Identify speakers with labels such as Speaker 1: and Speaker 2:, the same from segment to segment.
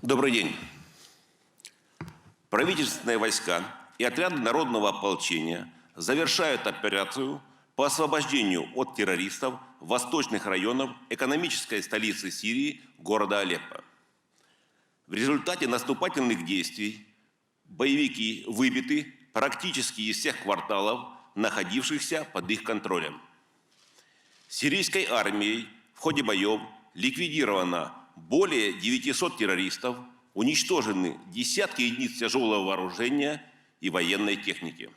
Speaker 1: Добрый день. Правительственные войска и отряды народного ополчения завершают операцию по освобождению от террористов восточных районов экономической столицы Сирии, города Алеппо. В результате наступательных действий боевики выбиты практически из всех кварталов, находившихся под их контролем. Сирийской армией в ходе боев ликвидировано более 900 террористов, уничтожены десятки единиц тяжелого вооружения и военной техники.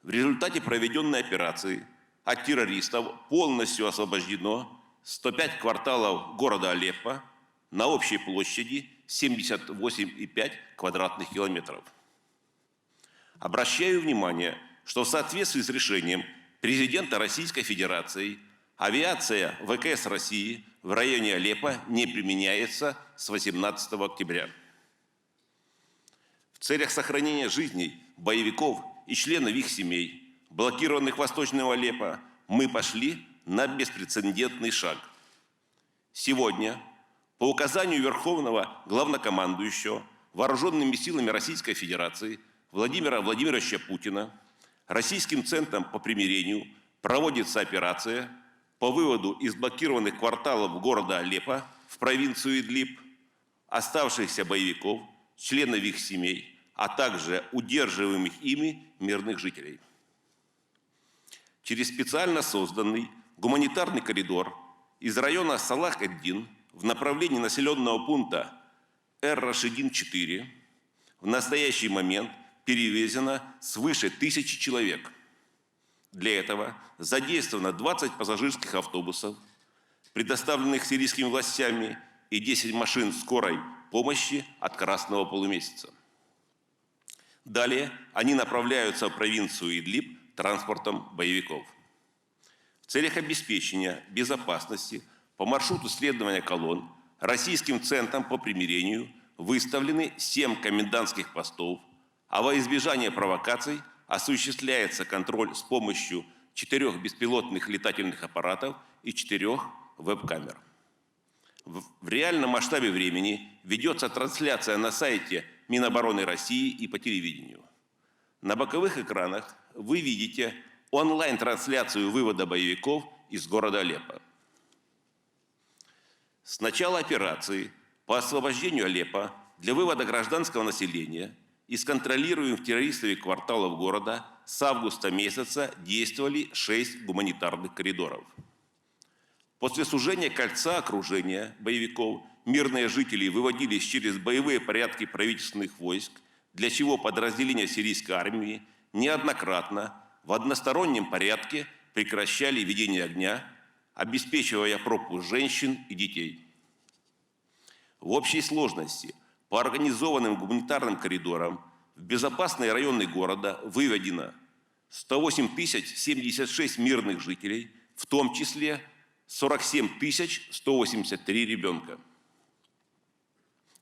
Speaker 1: В результате проведенной операции от террористов полностью освобождено 105 кварталов города Алеппо на общей площади 78,5 квадратных километров. Обращаю внимание, что в соответствии с решением президента Российской Федерации авиация ВКС России в районе Алеппо не применяется с 18 октября. В целях сохранения жизней боевиков и членов их семей, блокированных восточного Алеппо, мы пошли на беспрецедентный шаг. Сегодня, по указанию Верховного Главнокомандующего Вооруженными силами Российской Федерации Владимира Владимировича Путина, Российским центром по примирению проводится операция по выводу из блокированных кварталов города Алеппо в провинцию Идлиб оставшихся боевиков, членов их семей, а также удерживаемых ими мирных жителей. Через специально созданный гуманитарный коридор из района Салах-эд-Дин в направлении населенного пункта Эр-Рашидин-4 в настоящий момент перевезено свыше 1000 человек. Для этого задействовано 20 пассажирских автобусов, предоставленных сирийскими властями, и 10 машин скорой помощи от Красного полумесяца. Далее они направляются в провинцию Идлиб транспортом боевиков. В целях обеспечения безопасности по маршруту следования колонн Российским центром по примирению выставлены 7 комендантских постов, а во избежание провокаций осуществляется контроль с помощью 4 беспилотных летательных аппаратов и 4 веб-камер. В реальном масштабе времени ведется трансляция на сайте Минобороны России и по телевидению. На боковых экранах вы видите онлайн-трансляцию вывода боевиков из города Алеппо. С начала операции по освобождению Алеппо для вывода гражданского населения из контролируемых террористами кварталов города с августа месяца действовали 6 гуманитарных коридоров. После сужения кольца окружения боевиков мирные жители выводились через боевые порядки правительственных войск, для чего подразделения сирийской армии неоднократно в одностороннем порядке прекращали ведение огня, обеспечивая пропуск женщин и детей. В общей сложности по организованным гуманитарным коридорам в безопасные районы города выведено 108 076 мирных жителей, в том числе 47 183 ребенка.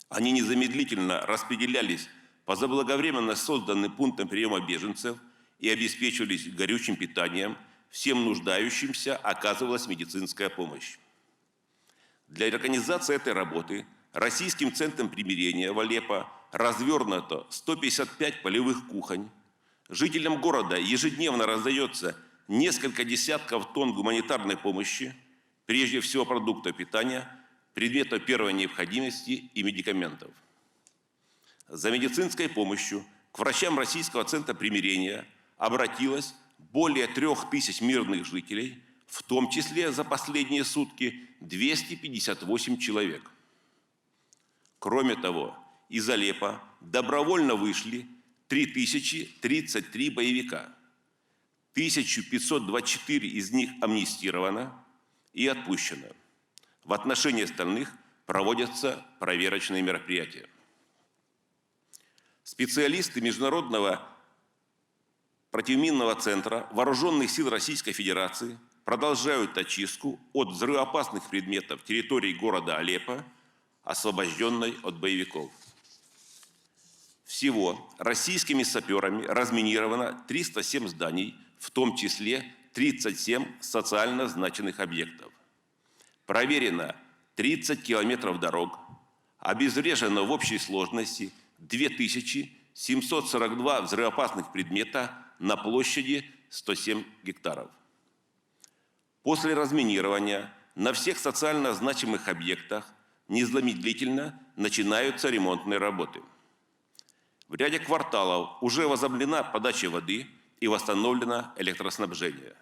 Speaker 1: Они незамедлительно распределялись по заблаговременно созданным пунктам приема беженцев и обеспечивались горючим питанием, всем нуждающимся оказывалась медицинская помощь. Для организации этой работы Российским центром примирения в Алеппо развернуто 155 полевых кухонь. Жителям города ежедневно раздается несколько десятков тонн гуманитарной помощи, прежде всего продуктов питания, предметов первой необходимости и медикаментов. За медицинской помощью к врачам Российского центра примирения обратилось более 3000 мирных жителей, в том числе за последние сутки 258 человек. Кроме того, из Алеппо добровольно вышли 3033 боевика. 1524 из них амнистировано и отпущено. В отношении остальных проводятся проверочные мероприятия. Специалисты Международного противоминного центра Вооруженных сил Российской Федерации продолжают очистку от взрывоопасных предметов территории города Алеппо, освобожденной от боевиков. Всего российскими саперами разминировано 307 зданий, в том числе 37 социально значимых объектов. Проверено 30 километров дорог, обезврежено в общей сложности 2742 взрывоопасных предмета на площади 107 гектаров. После разминирования на всех социально значимых объектах незамедлительно начинаются ремонтные работы. В ряде кварталов уже возобновлена подача воды и восстановлено электроснабжение.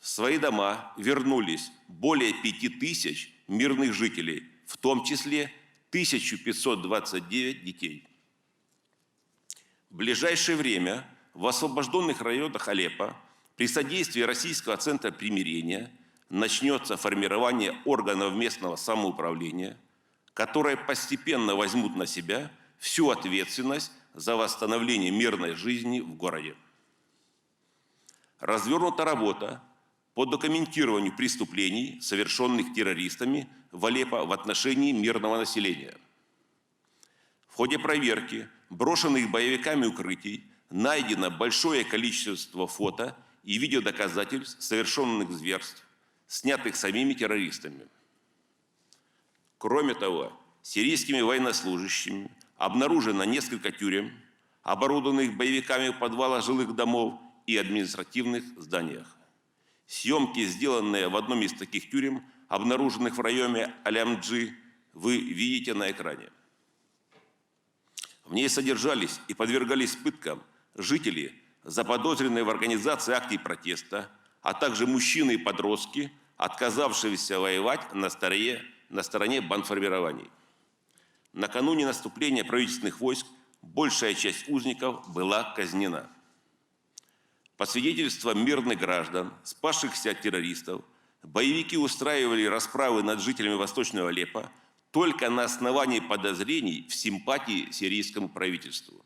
Speaker 1: В свои дома вернулись более 5000 мирных жителей, в том числе 1529 детей. В ближайшее время в освобожденных районах Алеппо при содействии Российского центра примирения начнется формирование органов местного самоуправления, которые постепенно возьмут на себя всю ответственность за восстановление мирной жизни в городе. Развернута работа по документированию преступлений, совершенных террористами в Алеппо в отношении мирного населения. В ходе проверки брошенных боевиками укрытий найдено большое количество фото и видеодоказательств совершенных зверств, снятых самими террористами. Кроме того, сирийскими военнослужащими обнаружено несколько тюрем, оборудованных боевиками в подвалах жилых домов и административных зданиях. Съемки, сделанные в одном из таких тюрем, обнаруженных в районе Алямджи, вы видите на экране. В ней содержались и подвергались пыткам жители, заподозренные в организации акций протеста, а также мужчины и подростки, отказавшиеся воевать на стороне бандформирований. Накануне наступления правительственных войск большая часть узников была казнена. По свидетельствам мирных граждан, спасшихся от террористов, боевики устраивали расправы над жителями Восточного Алеппо только на основании подозрений в симпатии сирийскому правительству.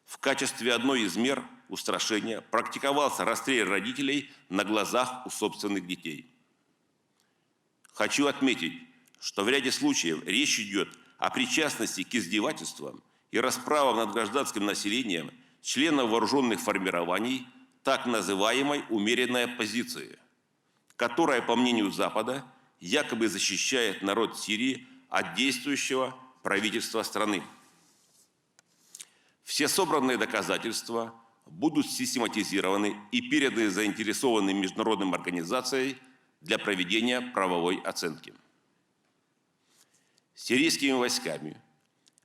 Speaker 1: В качестве одной из мер устрашения практиковался расстрел родителей на глазах у собственных детей. Хочу отметить, что в ряде случаев речь идет о причастности к издевательствам и расправам над гражданским населением членов вооруженных формирований так называемой умеренной оппозиции, которая, по мнению Запада, якобы защищает народ Сирии от действующего правительства страны. Все собранные доказательства будут систематизированы и переданы заинтересованным международным организациям для проведения правовой оценки. Сирийскими войсками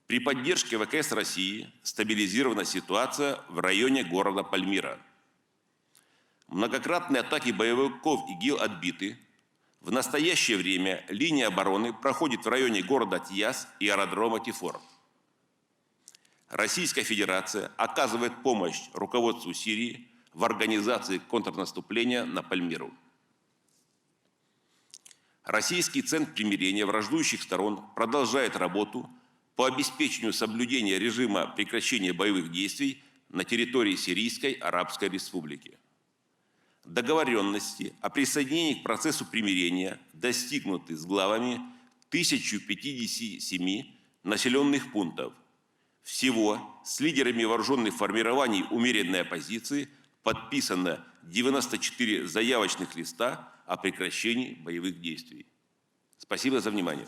Speaker 1: при поддержке ВКС России стабилизирована ситуация в районе города Пальмира. Многократные атаки боевиков ИГИЛ отбиты. В настоящее время линия обороны проходит в районе города Тияс и аэродрома Тифор. Российская Федерация оказывает помощь руководству Сирии в организации контрнаступления на Пальмиру. Российский центр примирения враждующих сторон продолжает работу по обеспечению соблюдения режима прекращения боевых действий на территории Сирийской Арабской Республики. Договоренности о присоединении к процессу примирения достигнуты с главами 1057 населенных пунктов. Всего с лидерами вооруженных формирований умеренной оппозиции подписано 94 заявочных листа о прекращении боевых действий. Спасибо за внимание.